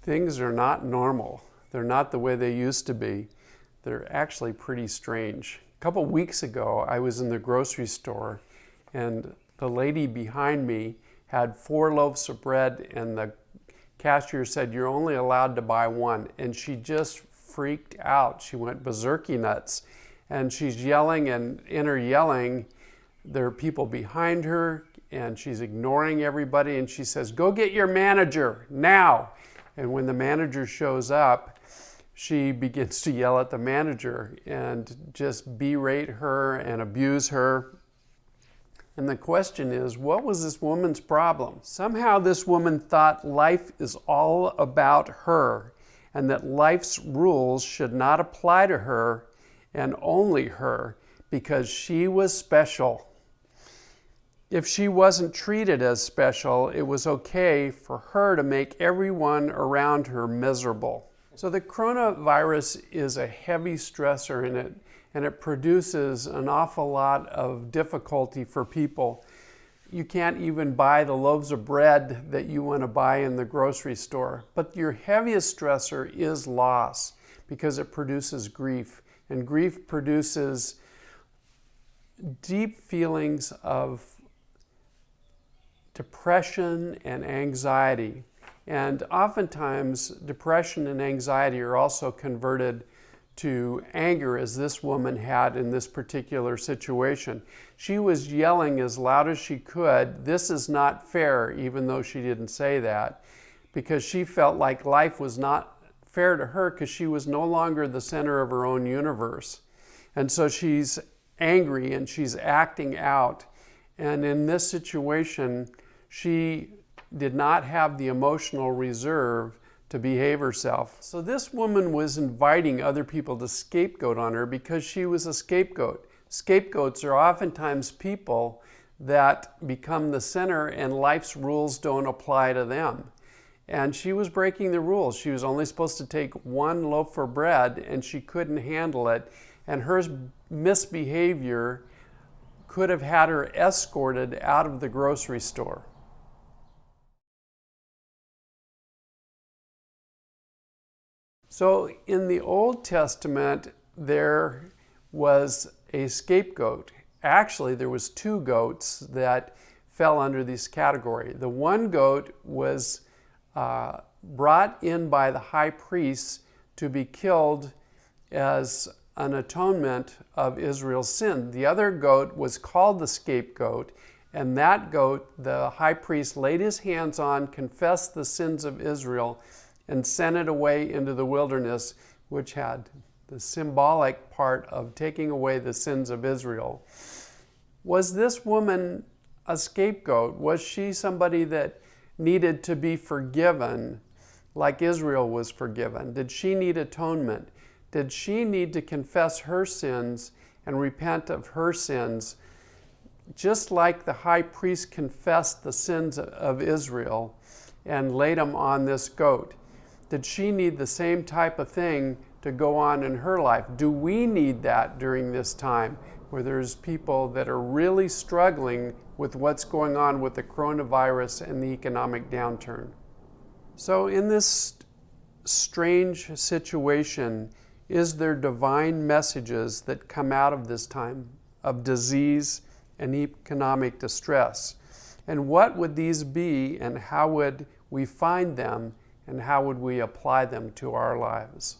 Things are not normal. They're not the way they used to be. They're actually pretty strange. A couple weeks ago, I was in the grocery store and the lady behind me had 4 loaves of bread and the cashier said, "You're only allowed to buy one." And she just freaked out. She went berserky nuts. And she's yelling, and in her yelling, there are people behind her and she's ignoring everybody. And she says, "Go get your manager now." And when the manager shows up, she begins to yell at the manager and just berate her and abuse her. And the question is, what was this woman's problem? Somehow this woman thought life is all about her and that life's rules should not apply to her and only her because she was special. If she wasn't treated as special, it was okay for her to make everyone around her miserable. So the coronavirus is a heavy stressor in it, and it produces an awful lot of difficulty for people. You can't even buy the loaves of bread that you want to buy in the grocery store. But your heaviest stressor is loss because it produces grief. And grief produces deep feelings of depression and anxiety. And oftentimes, depression and anxiety are also converted to anger, as this woman had in this particular situation. She was yelling as loud as she could, "This is not fair," even though she didn't say that, because she felt like life was not fair to her because she was no longer the center of her own universe. And so she's angry and she's acting out. And in this situation, she did not have the emotional reserve to behave herself. So this woman was inviting other people to scapegoat on her because she was a scapegoat. Scapegoats are oftentimes people that become the center and life's rules don't apply to them. And she was breaking the rules. She was only supposed to take 1 loaf of bread and she couldn't handle it. And her misbehavior could have had her escorted out of the grocery store. So in the Old Testament, there was a scapegoat. Actually, there was 2 goats that fell under this category. The one goat was brought in by the high priests to be killed as an atonement of Israel's sin. The other goat was called the scapegoat, and that goat, the high priest laid his hands on, confessed the sins of Israel, and sent it away into the wilderness, which had the symbolic part of taking away the sins of Israel. Was this woman a scapegoat? Was she somebody that needed to be forgiven like Israel was forgiven? Did she need atonement? Did she need to confess her sins and repent of her sins, just like the high priest confessed the sins of Israel and laid them on this goat? Did she need the same type of thing to go on in her life? Do we need that during this time where there's people that are really struggling with what's going on with the coronavirus and the economic downturn? So in this strange situation, is there divine messages that come out of this time of disease and economic distress? And what would these be, and how would we find them? And how would we apply them to our lives?